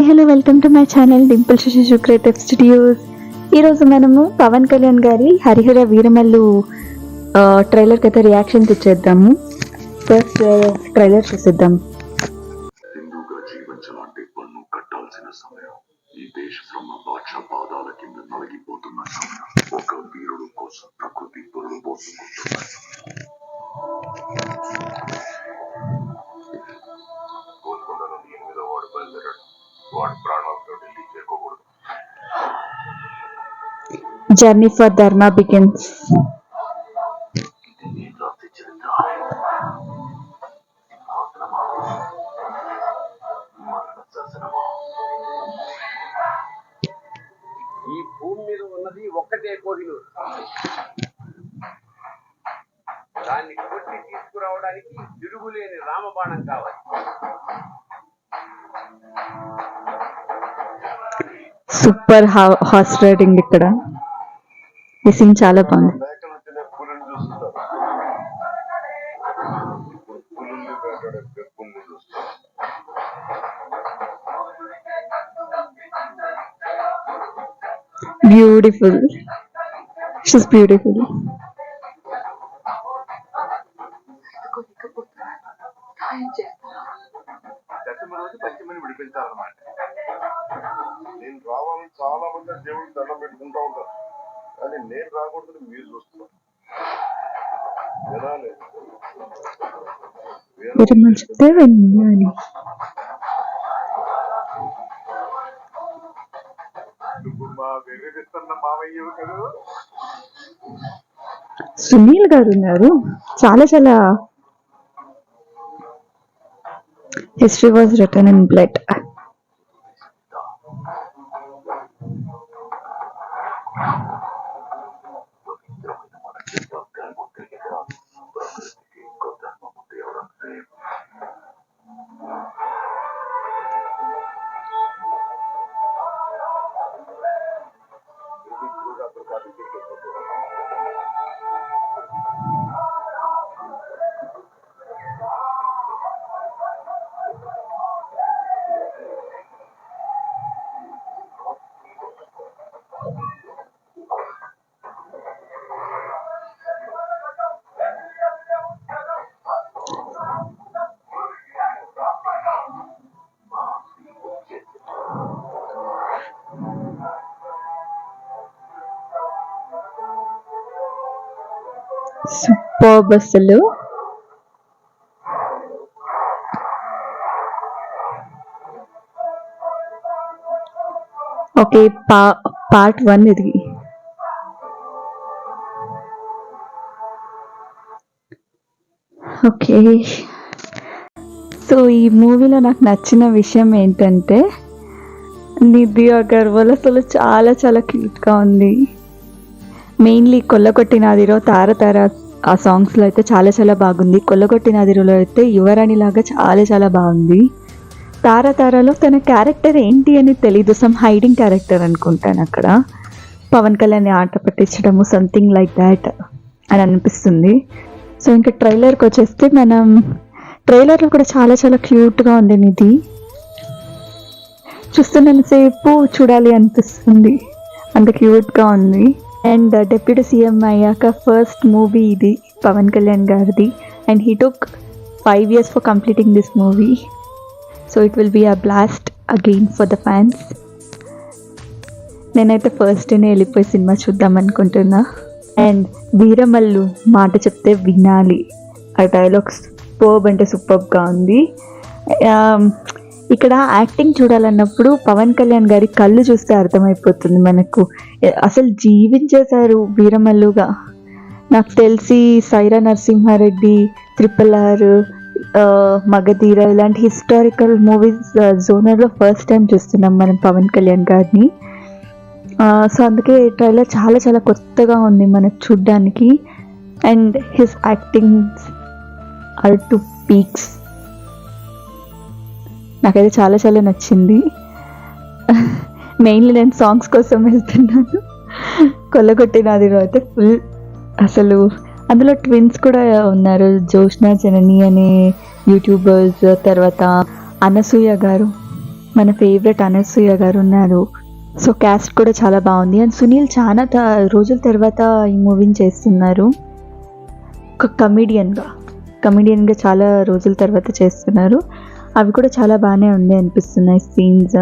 Hello welcome to my channel Dimple Sashi creative studios. ఈరోజు మనము పవన్ కళ్యాణ్ గారి హరిహర వీరమల్లు ట్రైలర్కి అయితే రియాక్షన్ ఇచ్చేద్దాము. ఫస్ట్ ట్రైలర్ చూసేద్దాం. హిందూగా జీవించాలంటే పన్ను కట్టాల్సిన సమయం. ఈ దేశ శ్రమ బాద్షా పాదాల కింద నలిగిపోతున్న సమయం. ఒక వీరుడు కోసం ప్రకృతి పొరుడు పోసుకుంటున్న గోల్కొండ నుండి 8వ వాడు బయలుదేరాడు. వాడి ప్రాణాలతో ఢిల్లీ చేరుకోకూడదు. జర్నీ ఫర్ ధర్మ బిగిన్స్. ఇది నేను రాసి చరిత్ర. మరణ శాసనమా? ఈ భూమి మీద ఉన్నది ఒక్కటే కోహినూరు. దాన్ని కొట్టి తీసుకురావడానికి తిరుగులేని రామబాణం కావాలి. Super horse riding. ఇక్కడ ఈ సీన్ చాలా బాగుంది. Beautiful, she's beautiful. దశమ రోజు పశ్చిమని విడిపించాలన్నమాట. నేను రావాలని చాలా మంది దేవుడికి దండం పెట్టుకుంటా ఉంటారు, కానీ నేను రాకూడదని మీరు చూస్తున్నారు. వినాలి, చెప్తే వినాలి. నువ్వు మా వెర్రిస్తున్న మావయ్యవు కదా. సునీల్ గారు ఉన్నారు. చాలా చాలా history was return in blood. Superb అసలు. ఓకే, పార్ట్ 1 ఇది. ఓకే, సో ఈ మూవీలో నాకు నచ్చిన విషయం ఏంటంటే నిధి అగర్వాల్ అసలు చాలా చాలా క్యూట్గా ఉంది. మెయిన్లీ కొల్లగొట్టినాదిరో తార తార ఆ సాంగ్స్లో అయితే చాలా చాలా బాగుంది. కొల్లగొట్టినాదిరోలో అయితే యువరాణి లాగా చాలా చాలా బాగుంది. తార తారలో తన క్యారెక్టర్ ఏంటి అని తెలీదు, సమ్ హైడింగ్ క్యారెక్టర్ అనుకుంటాను. అక్కడ పవన్ కళ్యాణ్ ఆట పట్టించడము సంథింగ్ లైక్ దాట్ అని అనిపిస్తుంది. సో ఇంకా ట్రైలర్కి వచ్చేస్తే మనం ట్రైలర్లో కూడా చాలా చాలా క్యూట్గా ఉంది. నిధి చూస్తున్నంతసేపు చూడాలి అనిపిస్తుంది, అంత క్యూట్గా ఉంది. అండ్ డిప్యూటీ సీఎం అయ్యాక ఫస్ట్ మూవీ ఇది పవన్ కళ్యాణ్ గారిది. And he took 5 years for completing this movie. So it will be a blast again for the fans. నేనైతే ఫస్ట్ డేనే వెళ్ళిపోయి సినిమా చూద్దాం అనుకుంటున్నా. అండ్ వీరమల్లు మాట చెప్తే వినాలి, ఆ డైలాగ్ సూపర్బ్ అంటే సూపర్బ్గా ఉంది. ఇక్కడ యాక్టింగ్ చూడాలన్నప్పుడు పవన్ కళ్యాణ్ గారి కళ్ళు చూస్తే అర్థమైపోతుంది మనకు. అసలు జీవించేశారు వీరమల్లుగా. నాకు తెలిసి సైరా నరసింహారెడ్డి, RRR, మగధీర ఇలాంటి హిస్టారికల్ మూవీస్ జోనర్లో ఫస్ట్ టైం చూస్తున్నాం మనం పవన్ కళ్యాణ్ గారిని. సో అందుకే ట్రైలర్ చాలా చాలా కొత్తగా ఉంది మనకు చూడ్డానికి. And his acting are to peaks. నాకైతే చాలా చాలా నచ్చింది. మెయిన్లీ నేను సాంగ్స్ కోసం వెళ్తున్నాను. కొల్లగొట్టినాదిలో అయితే ఫుల్ అసలు అందులో ట్విన్స్ కూడా ఉన్నారు, జోష్నా జనని అనే యూట్యూబర్స్, తర్వాత అనసూయ గారు. మన ఫేవరెట్ అనసూయ గారు ఉన్నారు. సో క్యాస్ట్ కూడా చాలా బాగుంది. అండ్ సునీల్ చాలా రోజుల తర్వాత ఈ మూవీని చేస్తున్నారు. ఒక కమెడియన్గా చాలా రోజుల తర్వాత చేస్తున్నారు. అవి కూడా చాలా బాగానే ఉంది అనిపిస్తున్నాయి సీన్స్.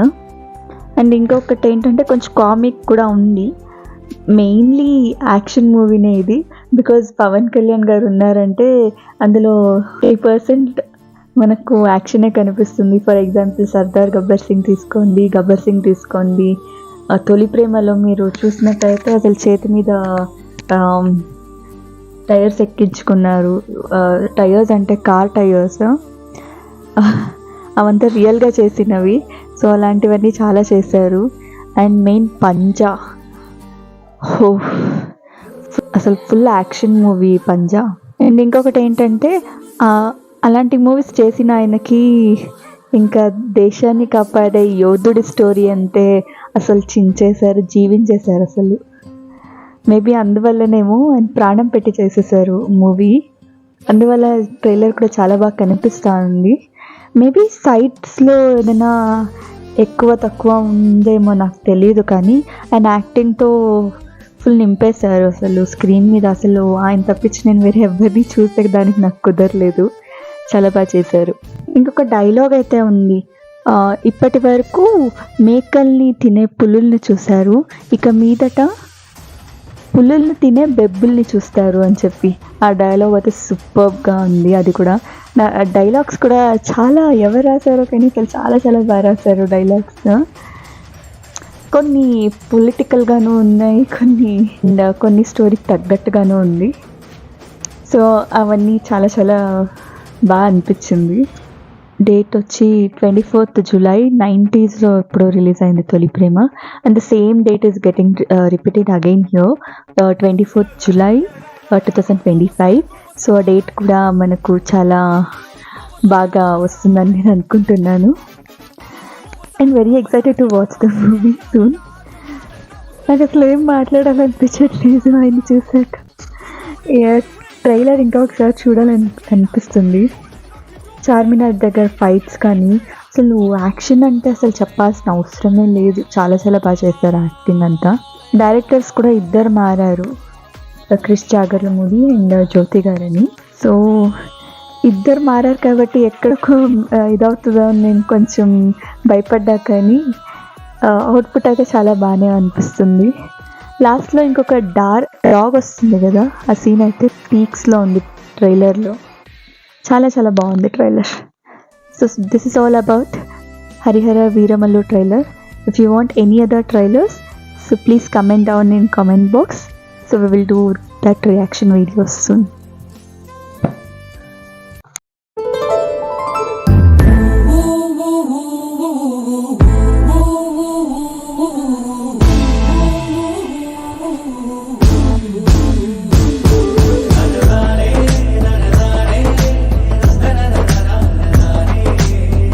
అండ్ ఇంకొకటి ఏంటంటే కొంచెం కామిక్ కూడా ఉంది. మెయిన్లీ యాక్షన్ మూవీనే ఇది. బికాజ్ పవన్ కళ్యాణ్ గారు ఉన్నారంటే అందులో 80% మనకు యాక్షనే కనిపిస్తుంది. ఫర్ ఎగ్జాంపుల్ సర్దార్ గబ్బర్ సింగ్ తీసుకోండి, తొలి ప్రేమలో మీరు చూసినట్టయితే అసలు చేతి మీద టైర్స్ ఎక్కించుకున్నారు. టైర్స్ అంటే కార్ టైర్స్, అవంతా రియల్గా చేసినవి. సో అలాంటివన్నీ చాలా చేశారు. అండ్ మెయిన్ పంజా, అసలు full action movie Panjaa. And ఇంకొకటి ఏంటంటే అలాంటి మూవీస్ చేసిన ఆయనకి ఇంకా దేశాన్ని కాపాడే యోధుడి స్టోరీ అంటే అసలు జీవించేశారు అసలు. మేబీ అందువల్లనేమో ఆయన ప్రాణం పెట్టి చేసేసారు మూవీ. అందువల్ల ట్రైలర్ కూడా చాలా బాగా కనిపిస్తూ ఉంది. మేబీ సైట్స్లో ఏదైనా ఎక్కువ తక్కువ ఉందేమో నాకు తెలియదు, కానీ ఆయన యాక్టింగ్తో ఫుల్ నింపేశారు అసలు స్క్రీన్ మీద. అసలు ఆయన తప్పించి నేను వేరే ఎవరిని చూసేదానికి నాకు కుదరలేదు. చాలా బాగా చేశారు. ఇంకొక డైలాగ్ అయితే ఉంది, ఇప్పటి వరకు మేకల్ని తినే పులుల్ని చూశారు, ఇక మీదట పులుల్ని తినే బెబ్బుల్ని చూస్తారు అని చెప్పి ఆ డైలాగ్ అయితే సూపర్గా ఉంది. అది కూడా డైలాగ్స్ కూడా చాలా ఎవరు రాశారో కానీ చాలా చాలా బాగా రాశారు డైలాగ్స్. కొన్ని పొలిటికల్గాను ఉన్నాయి, కొన్ని స్టోరీకి తగ్గట్టుగాను ఉంది. సో అవన్నీ చాలా చాలా బాగా అనిపించింది. డేట్ వచ్చి 24th July 90sలో ఎప్పుడో రిలీజ్ అయింది Tholi Prema. And the same date is getting repeated again here, 24th July 2025. So ఆ డేట్ కూడా మనకు చాలా బాగా వస్తుందని నేను అనుకుంటున్నాను. And very excited to watch the movie soon. నాకు అసలు ఏం మాట్లాడాలనిపించట్లేదు ఆయన చూసాక. ట్రైలర్ ఇంకా ఒకసారి చూడాలని అనిపిస్తుంది. చార్మినార్ దగ్గర ఫైట్స్ కానీ అసలు యాక్షన్ అంటే అసలు చెప్పాల్సిన అవసరమే లేదు. చాలా చాలా బాగా చేస్తారు యాక్టింగ్ అంతా. డైరెక్టర్స్ కూడా ఇద్దరు మారారు, క్రిష్ జాగర్లమూడి అండ్ జ్యోతి గారని. సో ఇద్దరు మారారు కాబట్టి ఎక్కడికో ఇదవుతుందో అని నేను కొంచెం భయపడ్డా, కానీ అవుట్పుట్ అయితే చాలా బాగానే అనిపిస్తుంది. లాస్ట్లో ఇంకొక డాగ్ వస్తుంది కదా, ఆ సీన్ అయితే పీక్స్లో ఉంది ట్రైలర్లో. చాలా చాలా బాగుంది trailer. So this is all about Harihara Veeramallu trailer. If you want any other trailers, so please comment down in comment box, so we will do that reaction videos soon.